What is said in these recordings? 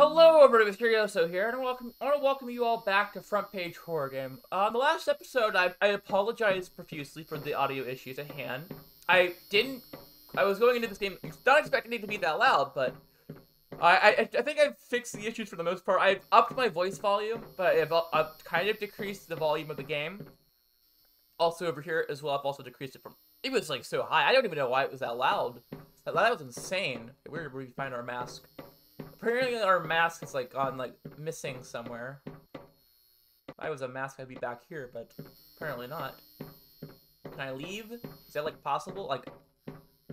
Hello, everybody. It's Curioso here, and I want to welcome you all back to Frontpage Horror Game. On the last episode, I apologized profusely for the audio issues at hand. I was going into this game not expecting it to be that loud, but I think I've fixed the issues for the most part. I've upped my voice volume, but I've kind of decreased the volume of the game. Also over here as well, I've also decreased it from... It was like so high, I don't even know why it was that loud. That was insane. Where did we find our mask? Apparently our mask is like missing somewhere. If I was a mask, I'd be back here, but apparently not. Can I leave? Is that like possible? Like,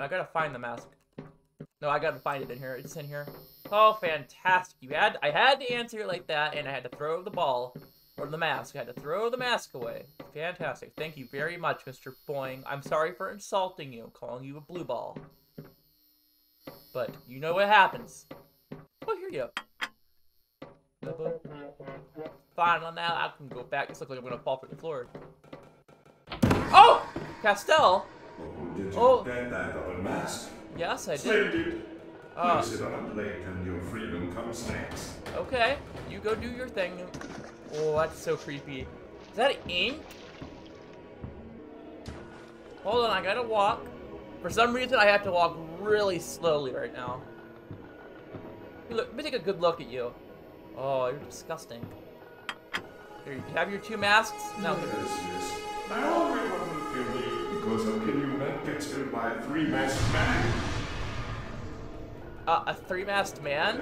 I gotta find the mask. No, I gotta find it in here. It's in here. Oh, fantastic! I had to answer it like that, and I had to throw the ball or the mask. I had to throw the mask away. Fantastic! Thank you very much, Mr. Boing. I'm sorry for insulting you, calling you a blue ball. But you know what happens. Oh, here you go. Finally, now I can go back. This looks like I'm gonna fall through the floor. Oh! Castel! Oh, did you get that old mask? Yes, I did. Splendid. Place it on a plate and your freedom comes next. Okay, you go do your thing. Oh, that's so creepy. Is that ink? Hold on, I gotta walk. For some reason, I have to walk really slowly right now. Look, let me take a good look at you. Oh, you're disgusting. Here, you have your two masks. Now, Yes. I always wanted to be because how can you not get killed by a three-masked man? a three-masked man?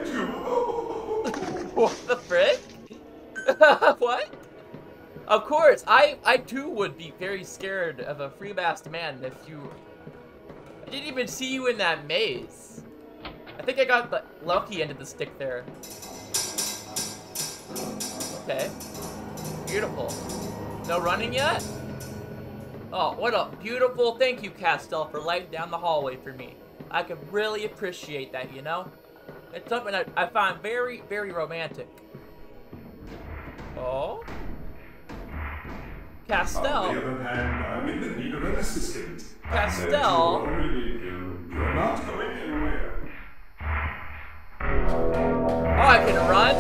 What the frick? What? Of course, I too would be very scared of a three-masked man if you... I didn't even see you in that maze. I think I got the lucky end of the stick there. Okay. Beautiful. No running yet? Oh, what a beautiful... Thank you, Castel, for lighting down the hallway for me. I could really appreciate that, you know? It's something I find very, very romantic. Oh? Castel? On the other hand, I'm in the need of an assistant. Castel? You're not going anywhere. Oh, I can run?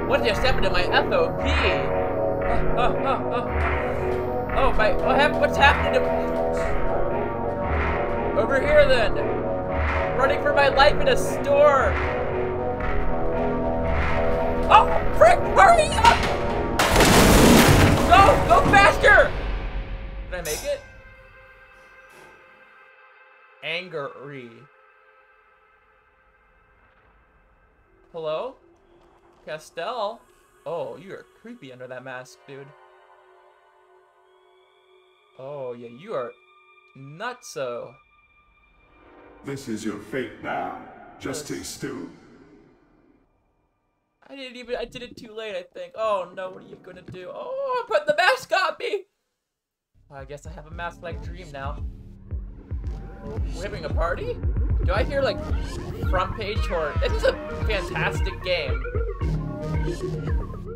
What did I step into my FOP? Oh, what's happening to me? Over here then. Running for my life in a store. Oh, frick, hurry up! Go faster! Did I make it? Angery. Hello? Castel? Oh, you are creepy under that mask, dude. Oh, yeah, you are nutso. This is your fate now. Just taste two. I did it too late, I think. Oh, no, what are you gonna do? Oh, put the mask on me! I guess I have a mask-like dream now. We're having a party? Do I hear, like, Frontpage horror? This is a fantastic game.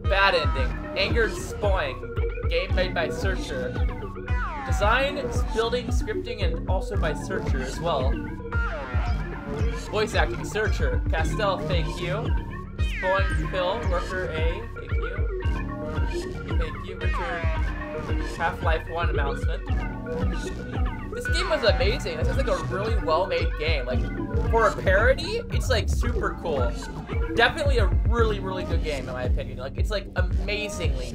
Bad ending. Angered Spoing. Game made by Searcher. Design, building, scripting, and also by Searcher as well. Voice acting, Searcher. Castel, thank you. Spoing, Phil. Worker A, thank you. Thank you, Richard. Half-Life 1 announcement. This game was amazing. This is like a really well-made game. Like, for a parody, it's like super cool. Definitely a really, really good game in my opinion. Like, it's like amazingly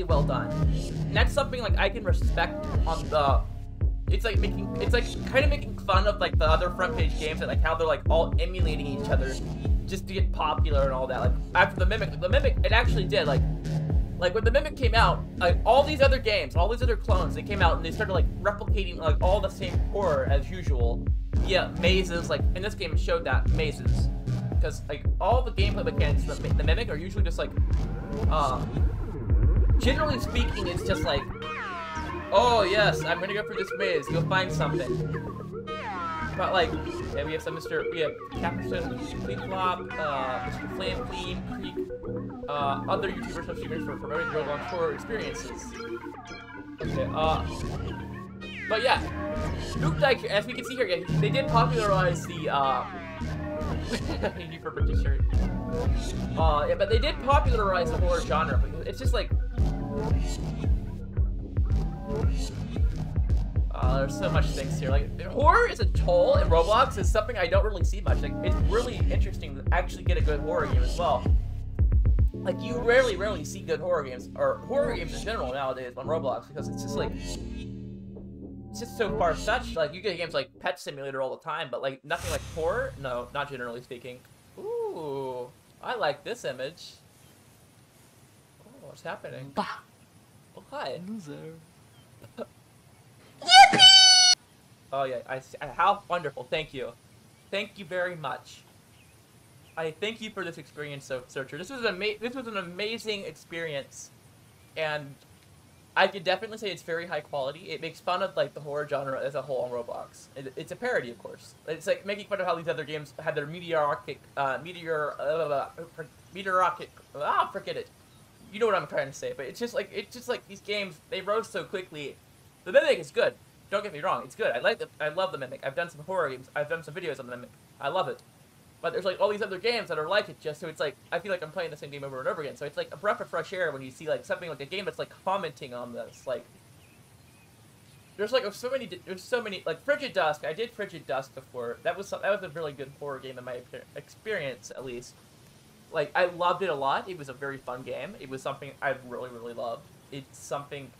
well done. And that's something like I can respect on the... It's like kind of making fun of like the other Frontpage games and like how they're like all emulating each other just to get popular and all that. Like, after the Mimic, it actually did like when the Mimic came out, like all these other games, all these other clones, they came out and they started like replicating like all the same horror as usual. Yeah, mazes, like in this game it showed that mazes. Because like all the gameplay mechanics of the Mimic are usually just like generally speaking, it's just like, oh yes, I'm gonna go through this maze, go find something. But like, yeah, we have Captain Clean Flop, Mr. Flame Clean, Creek, other YouTubers and streamers for promoting Roblox horror experiences. Okay, But yeah, Luke Dyke, as we can see here, yeah, they did popularize the Thank you for participating. Yeah, but they did popularize the horror genre. It's just like, there's so much things here. Like, horror as a whole in Roblox is something I don't really see much. Like, it's really interesting to actually get a good horror game as well. Like, you rarely see good horror games, or horror games in general nowadays on Roblox, because it's just like, it's just so far-fetched. Like, you get games like Pet Simulator all the time, but like, nothing like horror? No, not generally speaking. Ooh, I like this image. Oh, what's happening? Bah. Oh, hi. Loser. Yippee! Oh yeah, I see. How wonderful! Thank you, thank you very much. I thank you for this experience, Searcher. This was an amazing experience, and I could definitely say it's very high quality. It makes fun of like the horror genre as a whole on Roblox. It's a parody, of course. It's like making fun of how these other games had their meteoric. Forget it. You know what I'm trying to say, but it's just like these games, they rose so quickly. The Mimic is good. Don't get me wrong, it's good. I love the Mimic. I've done some horror games. I've done some videos on the Mimic. I love it. But there's like all these other games that are like it, just so it's like I feel like I'm playing the same game over and over again. So it's like a breath of fresh air when you see like something like a game that's like commenting on this. Like there's so many like Frigid Dusk. I did Frigid Dusk before. That was a really good horror game in my experience, at least. Like I loved it a lot. It was a very fun game. It was something I really loved. It's something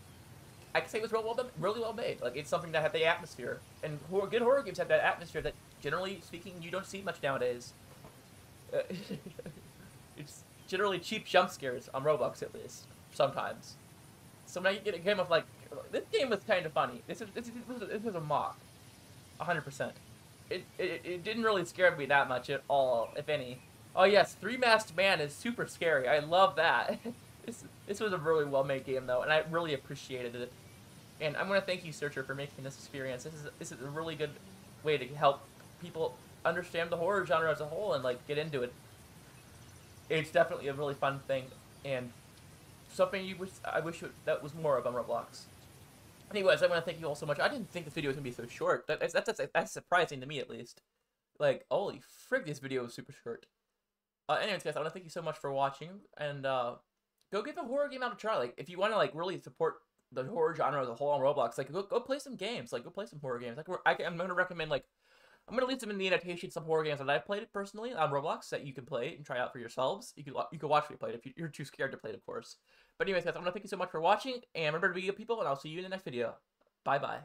I can say it was really well made. Like it's something that had the atmosphere, and good horror games have that atmosphere that, generally speaking, you don't see much nowadays. It's generally cheap jump scares on Roblox, at least sometimes. So now you get a game of like this game was kind of funny. This was a mock, 100%. It didn't really scare me that much at all, if any. Oh yes, Three-Masked Man is super scary. I love that. This was a really well-made game though, and I really appreciated it. And I'm gonna thank you, Searcher, for making this experience. This is a really good way to help people understand the horror genre as a whole and like get into it. It's definitely a really fun thing, and something I wish that was more of on Roblox. Anyways, I want to thank you all so much. I didn't think this video was gonna be so short. That's surprising to me, at least. Like, holy frig, this video was super short. Anyways, guys, I want to thank you so much for watching, and go give a horror game out a try. Like, if you want to like really support the horror genre as a whole on Roblox, like go play some games. Like, go play some horror games. Like, I'm gonna recommend like. I'm gonna leave some in the annotation, some horror games that I've played personally on Roblox that you can play and try out for yourselves. You can watch me play it if you're too scared to play it, of course. But anyways, guys, I want to thank you so much for watching, and remember to be good people, and I'll see you in the next video. Bye bye.